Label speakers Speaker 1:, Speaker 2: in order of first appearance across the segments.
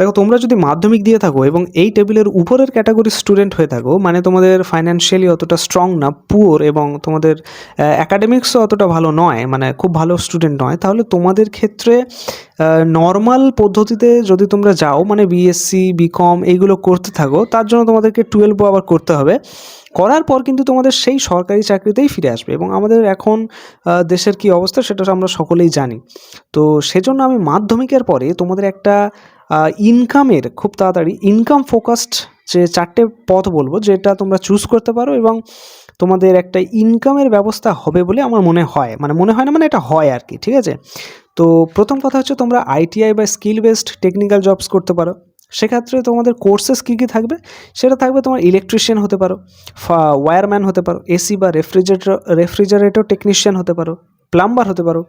Speaker 1: দেখো, তোমরা যদি মাধ্যমিক দিয়ে থাকো এবং এই টেবিলের উপরের ক্যাটাগরির স্টুডেন্ট হয়ে থাকো, মানে তোমাদের ফাইন্যান্সিয়ালি অতটা স্ট্রং না, পুয়ার, এবং তোমাদের অ্যাকাডেমিক্সও অতটা ভালো নয়, মানে খুব ভালো স্টুডেন্ট নয়, তাহলে তোমাদের ক্ষেত্রে নর্মাল পদ্ধতিতে যদি তোমরা যাও, মানে বিএসসি বিকম এইগুলো করতে থাকো, তার জন্য তোমাদেরকে 12 আবার করতে হবে। করার পর কিন্তু তোমাদের সেই সরকারি চাকরিতেই ফিরে আসবে। এবং আমাদের এখন দেশের কি অবস্থা সেটা আমরা সকলেই জানি। তো সেজন্য আমি মাধ্যমিকের পরে তোমাদের একটা ইনকামের, খুব তাড়াতাড়ি ইনকাম ফোকাসড যে 4টে পথ বলবো, যেটা তোমরা চুজ করতে পারো এবং তোমাদের একটা ইনকামের ব্যবস্থা হবে বলে আমার মনে হয়। মানে মনে হয় না, মানে এটা হয় আর কি, ঠিক আছে। তো প্রথম কথা হচ্ছে, তোমরা আইটিআই বা স্কিল বেসড টেকনিক্যাল জবস করতে পারো। সেক্ষেত্রে তোমাদের কোর্সেস কী কী থাকবে, সেটা থাকবে তোমার ইলেকট্রিশিয়ান হতে পারো, ওয়্যারম্যান হতে পারো, এসি বা রেফ্রিজারেটর টেকনিশিয়ান হতে পারো, প্লাম্বার হতে পারো।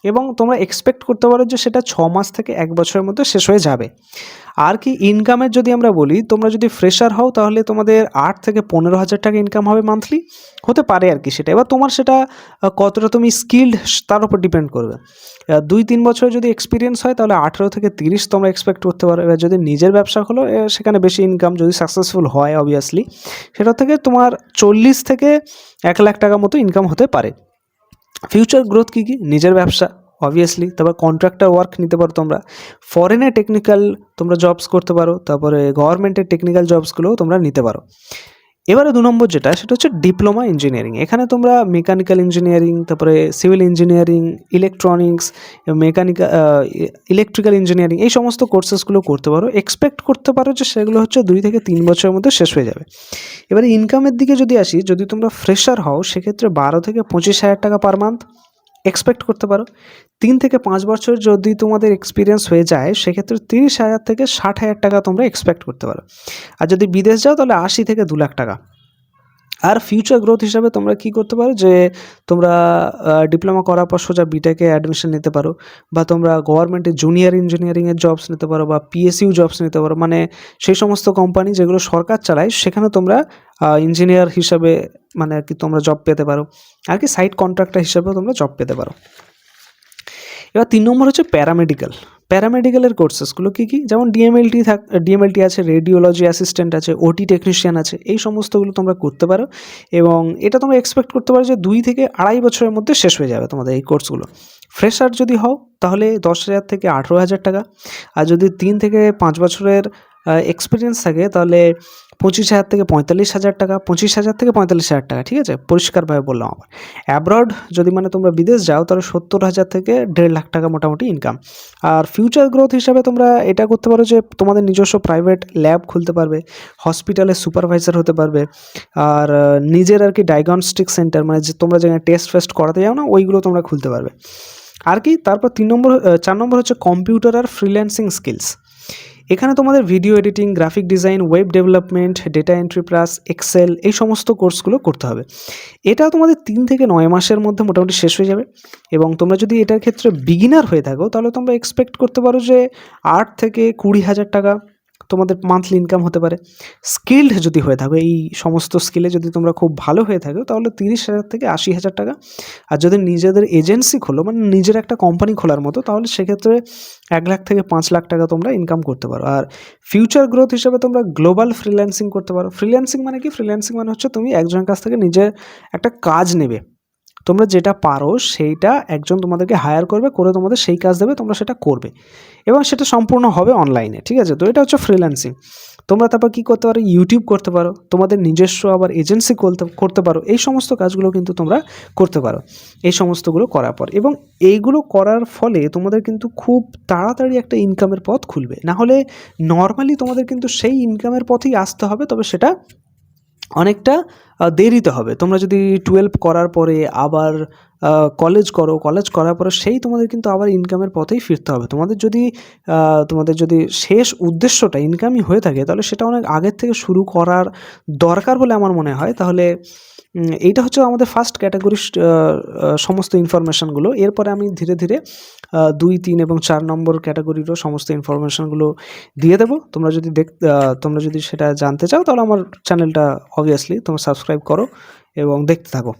Speaker 1: এবং তোমরা এক্সপেক্ট করতে পারো যে সেটা 6 মাস থেকে 1 বছরের মধ্যে শেষ হয়ে যাবে। আর কি ইনকামের যদি আমরা বলি, তোমরা যদি ফ্রেশার হও তাহলে তোমাদের 8 থেকে 15,000 টাকা ইনকাম হবে মান্থলি, হতে পারে আর কি সেটা। এবার তোমার সেটা কতটা তুমি স্কিল্ড তার উপর ডিপেন্ড করবে। 2-3 বছরের যদি এক্সপিরিয়েন্স হয় তাহলে 18 থেকে 30 তোমরা এক্সপেক্ট করতে পারো। এবার যদি নিজের ব্যবসা হলো, সেখানে বেশি ইনকাম যদি সাকসেসফুল হয় অবভিয়াসলি, সেটা থেকে তোমার 40 থেকে 1 লাখ টাকা মতো ইনকাম হতে পারে। ফিউচার গ্রোথ কী কী, নিজের ব্যবসা অবভিয়াসলি, তারপর কন্ট্রাক্টর ওয়ার্ক নিতে পারো তোমরা, ফরেনে টেকনিক্যাল তোমরা জবস করতে পারো, তারপরে গভর্নমেন্টের টেকনিক্যাল জবসগুলোও তোমরা নিতে পারো। এবারে 2 নম্বর যেটা, সেটা হচ্ছে ডিপ্লোমা ইঞ্জিনিয়ারিং। এখানে তোমরা মেকানিক্যাল ইঞ্জিনিয়ারিং, তারপরে civil engineering, electronics, electrical engineering, এই সমস্ত কোর্সেসগুলো করতে পারো। এক্সপেক্ট করতে পারো যে সেগুলো হচ্ছে 2 থেকে 3 বছরের মধ্যে শেষ হয়ে যাবে। এবারে ইনকামের দিকে যদি আসি, যদি তোমরা ফ্রেশার হও সেক্ষেত্রে 12 থেকে 25,000 টাকা পার মান্থ এক্সপেক্ট করতে পারো। 3 থেকে 5 বছর যদি তোমাদের এক্সপিরিয়েন্স হয়ে যায়, সেক্ষেত্রে 30,000 থেকে 60,000 টাকা তোমরা এক্সপেক্ট করতে পারো। আর যদি বিদেশ যাও তাহলে 80 থেকে 2 লাখ টাকা। আর ফিউচার গ্রোথ হিসাবে তোমরা কি করতে পারো, যে তোমরা ডিপ্লোমা করার পর সোজা বিটেকে অ্যাডমিশন নিতে পারো, বা তোমরা গভর্নমেন্টের জুনিয়র ইঞ্জিনিয়ারিংয়ের জবস নিতে পারো, বা পিএসইউ জবস নিতে পারো। মানে সেই সমস্ত কোম্পানি যেগুলো সরকার চালায়, সেখানে তোমরা ইঞ্জিনিয়ার হিসাবে মানে আর কি তোমরা জব পেতে পারো, আর কি সাইট কন্ট্রাক্টর হিসাবেও তোমরা জব পেতে পারো। এবার 3 নম্বর হচ্ছে প্যারামেডিক্যাল। প্যারামেডিক্যালের কোর্সেসগুলো কী কী, যেমন ডিএমএলটি আছে, রেডিওলজি অ্যাসিস্ট্যান্ট আছে, ওটি টেকনিশিয়ান আছে, এই সমস্তগুলো তোমরা করতে পারো। এবং এটা তোমরা এক্সপেক্ট করতে পারো যে 2 থেকে 2.5 বছরের মধ্যে শেষ হয়ে যাবে তোমাদের এই কোর্সগুলো। ফ্রেশার যদি হও তাহলে 10,000 থেকে 18,000 টাকা। আর যদি 3 থেকে 5 বছরের এক্সপিরিয়েন্স থাকে তাহলে 25,000 থেকে 45,000 টাকা, 25,000 থেকে 45,000 টাকা, ঠিক আছে, পরিষ্কারভাবে বললাম। আবার অ্যাব্রড যদি মানে তোমরা বিদেশ যাও তাহলে 70,000 থেকে 1.5 লাখ টাকা মোটামুটি ইনকাম। আর ফিউচার গ্রোথ হিসাবে তোমরা এটা করতে পারো যে তোমাদের নিজস্ব প্রাইভেট ল্যাব খুলতে পারবে, হসপিটালের সুপারভাইজার হতে পারবে, আর নিজের আর কি ডায়াগনস্টিক সেন্টার, মানে যে তোমরা যেখানে টেস্ট ফেস্ট করাতে যাও না, ওইগুলো তোমরা খুলতে পারবে। আর কি তারপর 4 নম্বর হচ্ছে কম্পিউটার আর ফ্রিল্যান্সিং স্কিলস। এখানে তোমাদের video editing, graphic design, web development, data entry plus Excel, এই সমস্ত কোর্সগুলো করতে হবে। এটা তোমাদের 3 থেকে 9 মাসের মধ্যে মোটামুটি শেষ হয়ে যাবে। এবং তোমরা যদি এটার ক্ষেত্রে বিগিনার হয়ে থাকো তাহলে তোমরা এক্সপেক্ট করতে পারো যে 8 থেকে 20,000 টাকা তোমাদের মান্থলি ইনকাম হতে পারে। স্কিল্ড যদি হয়ে থাকো, এই সমস্ত স্কিলে যদি তোমরা খুব ভালো হয়ে থাকো তাহলে 30,000 থেকে 80,000 টাকা। আর যদি নিজেদের এজেন্সি খোলো, মানে নিজের একটা কোম্পানি খোলার মতো, তাহলে সেক্ষেত্রে 1 লাখ থেকে 5 লাখ টাকা তোমরা ইনকাম করতে পারো। আর ফিউচার গ্রোথ হিসাবে তোমরা গ্লোবাল ফ্রিল্যান্সিং করতে পারো। ফ্রিল্যান্সিং মানে কি, ফ্রিল্যান্সিং মানে হচ্ছে তুমি একজনের কাছ থেকে নিজের একটা কাজ নেবে, তোমরা যেটা পারো সেইটা একজন তোমাদেরকে হায়ার করবে, করে তোমাদের সেই কাজ দেবে, তোমরা সেটা করবে এবং সেটা সম্পূর্ণ হবে অনলাইনে, ঠিক আছে। তো এটা হচ্ছে ফ্রিল্যান্সিং। তোমরা তারপর কী করতে পারো, ইউটিউব করতে পারো, তোমাদের নিজস্ব আবার এজেন্সি করতে পারো। এই সমস্ত কাজগুলো কিন্তু তোমরা করতে পারো এই সমস্তগুলো করার পর। এবং এইগুলো করার ফলে তোমাদের কিন্তু খুব তাড়াতাড়ি একটা ইনকামের পথ খুলবে। না হলে নর্মালি তোমাদের কিন্তু সেই ইনকামের পথেই আসতে হবে, তবে সেটা অনেকটা দেরিতে হবে। তোমরা যদি 12 করার পরে আবার কলেজ করো, কলেজ করার পরে সেই তোমাদের কিন্তু আবার ইনকামের পথেই ফিরতে হবে। তোমাদের যদি শেষ উদ্দেশ্যটা ইনকামই হয়ে থাকে তাহলে সেটা অনেক আগের থেকে শুরু করার দরকার বলে আমার মনে হয়। তাহলে এইটা হচ্ছে আমাদের ফার্স্ট ক্যাটাগরির সমস্ত ইনফরমেশানগুলো। এরপরে আমি ধীরে ধীরে 2, 3 এবং 4 নম্বর ক্যাটাগরিরও সমস্ত ইনফরমেশানগুলো দিয়ে দেবো। তোমরা যদি সেটা জানতে চাও তাহলে আমার চ্যানেলটা অবভিয়াসলি তোমরা সাবস্ক্রাইব করো এবং দেখতে থাকো।